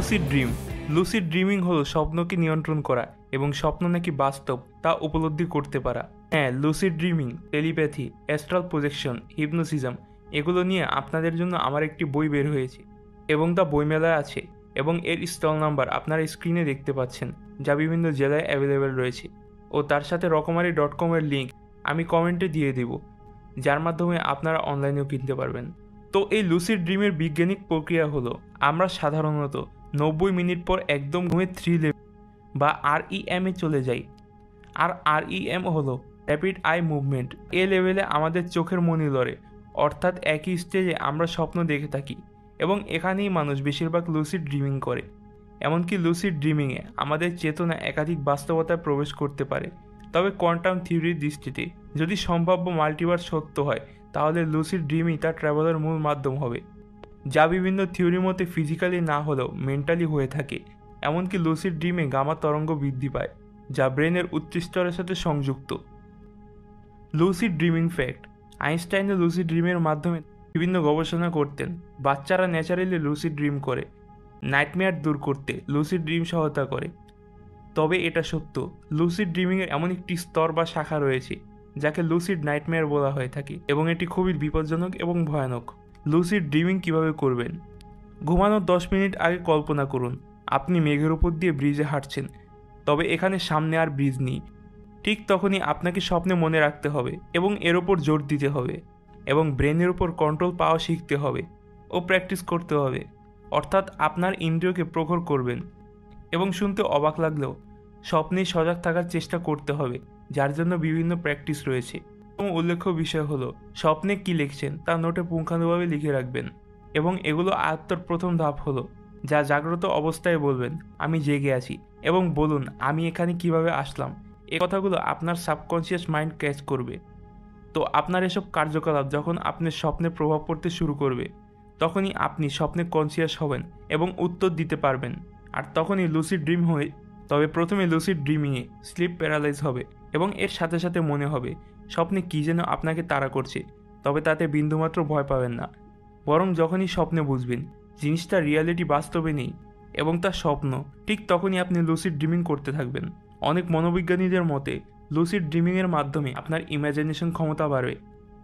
Lucid dream. Lucid dreaming হলো স্বপ্নকে নিয়ন্ত্রণ করা এবং স্বপ্ন নাকি বাস্তব তা উপলব্ধি করতে পারা। হ্যাঁ, lucid dreaming, telepathy, astral projection, hypnotism এগুলো নিয়ে আপনাদের জন্য আমার একটি বই বের হয়েছে এবং তা বইমেলায় আছে এবং এর স্টল নাম্বার আপনারা স্ক্রিনে দেখতে পাচ্ছেন, যা বিভিন্ন জেলায় অ্যাভেলেবেল রয়েছে। ও তার সাথে রকমারি.com এর লিঙ্ক আমি কমেন্টে দিয়ে দেব, যার মাধ্যমে আপনারা অনলাইনেও কিনতে পারবেন। তো এই লুসিড ড্রিমের বৈজ্ঞানিক প্রক্রিয়া হলো, আমরা সাধারণত 90 মিনিট পর একদম ঘুমের 3 লেভেল বা REM এ চলে যাই। আর REM হলো র্যাপিড আই মুভমেন্ট। এ লেভেলে আমাদের চোখের মনি লড়ে, অর্থাৎ একই স্টেজে আমরা স্বপ্ন দেখে থাকি এবং এখানেই মানুষ বেশিরভাগ লুসিড ড্রিমিং করে। এমনকি লুসিড ড্রিমিংয়ে আমাদের চেতনা একাধিক বাস্তবতায় প্রবেশ করতে পারে। তবে কোয়ান্টাম থিওরির দৃষ্টিতে যদি সম্ভাব্য মাল্টিভার্স সত্য হয়, তাহলে লুসিড ড্রিমই তার ট্রাভেলের মূল মাধ্যম হবে, যা বিভিন্ন থিওরির মতে ফিজিক্যালি না হলেও মেন্টালি হয়ে থাকে। এমনকি লুসিড ড্রিমে গামা তরঙ্গ বৃদ্ধি পায়, যা ব্রেনের উচ্চ স্তরের সাথে সংযুক্ত। লুসিড ড্রিমিং ফ্যাক্ট: আইনস্টাইনের লুসিড ড্রিমের মাধ্যমে বিভিন্ন গবেষণা করতেন। বাচ্চারা ন্যাচারালি লুসিড ড্রিম করে। নাইটমেয়ার দূর করতে লুসিড ড্রিম সহায়তা করে। তবে এটা সত্য, লুসিড ড্রিমিংয়ের এমন একটি স্তর বা শাখা রয়েছে যাকে লুসিড নাইটমেয়ার বলা হয়ে থাকে এবং এটি খুবই বিপজ্জনক এবং ভয়ানক। লুসিড ড্রিমিং কিভাবে করবেন? ঘুমানোর 10 মিনিট আগে কল্পনা করুন আপনি মেঘের উপর দিয়ে ব্রিজে হাঁটছেন, তবে এখানে সামনে আর ব্রিজ নেই। ঠিক তখনই আপনাকে স্বপ্নে মনে রাখতে হবে এবং এর ওপর জোর দিতে হবে এবং ব্রেনের উপর কন্ট্রোল পাওয়া শিখতে হবে ও প্র্যাকটিস করতে হবে। অর্থাৎ আপনার ইন্দ্রিয়কে প্রখর করবেন এবং শুনতে অবাক লাগলেও স্বপ্নেই সজাগ থাকার চেষ্টা করতে হবে, যার জন্য বিভিন্ন প্র্যাকটিস রয়েছে। এবং উল্লেখ্য বিষয় হলো, স্বপ্নে কী লিখছেন তা নোটে পুঙ্খানুভাবে লিখে রাখবেন এবং এগুলো আয়ত্তর প্রথম ধাপ হলো, যা জাগ্রত অবস্থায় বলবেন আমি জেগে আছি এবং বলুন আমি এখানে কিভাবে আসলাম। এই কথাগুলো আপনার সাবকনশিয়াস মাইন্ড ক্যাচ করবে। তো আপনার এসব কার্যকলাপ যখন আপনার স্বপ্নে প্রভাব পড়তে শুরু করবে, তখনই আপনি স্বপ্নে কনসিয়াস হবেন এবং উত্তর দিতে পারবেন, আর তখনই লুসিড ড্রিম হয়ে। তবে প্রথমে লুসিড ড্রিমিংয়ে স্লিপ প্যারালাইজ হবে এবং এর সাথে সাথে মনে হবে স্বপ্নে কী যেন আপনাকে তাড়া করছে। তবে তাতে বিন্দুমাত্র ভয় পাবেন না, বরং যখনই স্বপ্নে বুঝবেন জিনিসটা রিয়ালিটি বাস্তবে নেই এবং তা স্বপ্ন, ঠিক তখনই আপনি লুসিড ড্রিমিং করতে থাকবেন। অনেক মনোবিজ্ঞানীদের মতে লুসিড ড্রিমিংয়ের মাধ্যমে আপনার ইমাজিনেশন ক্ষমতা বাড়বে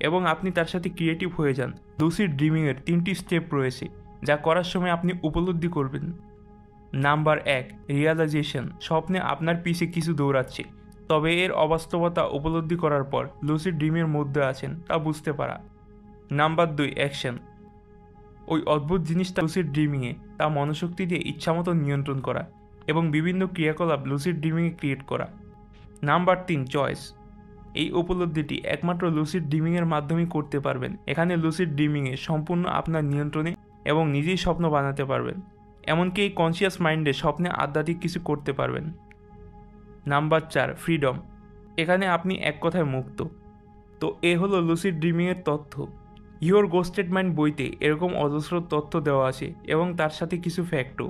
এবং আপনি তার সাথে ক্রিয়েটিভ হয়ে যান। লুসিড ড্রিমিংয়ের 3টি স্টেপ রয়েছে, যা করার সময় আপনি উপলব্ধি করবেন। Number 1, realisation. স্বপ্নে আপনার পিছে কিছু দৌড়াচ্ছে, তবে এর অবাস্তবতা উপলব্ধি করার পর লুসিড ড্রিমের মধ্যে আছেন তা বুঝতে পারা। Number 2, action. ওই অদ্ভুত জিনিসটা লুসিড ড্রিমিংয়ে তা মনোশক্তি দিয়ে ইচ্ছামতো নিয়ন্ত্রণ করা এবং বিভিন্ন ক্রিয়াকলাপ লুসিড ড্রিমিংয়ে ক্রিয়েট করা। Number 3, choice. এই উপলব্ধিটি একমাত্র লুসিড ড্রিমিংয়ের মাধ্যমেই করতে পারবেন। এখানে লুসিড ড্রিমিংয়ে সম্পূর্ণ আপনার নিয়ন্ত্রণে এবং নিজেই স্বপ্ন বানাতে পারবেন। এমনকি এই কনসিয়াস মাইন্ডে স্বপ্নে আধ্যাত্মিক কিছু করতে পারবেন। Number 4, freedom. এখানে আপনি এক কথায় মুক্ত। তো এ হলো লুসিড ড্রিমিংয়ের তথ্য। ইওর গোস্টেড মাইন্ড বইতে এরকম অজস্র তথ্য দেওয়া আছে এবং তার সাথে কিছু ফ্যাক্টও।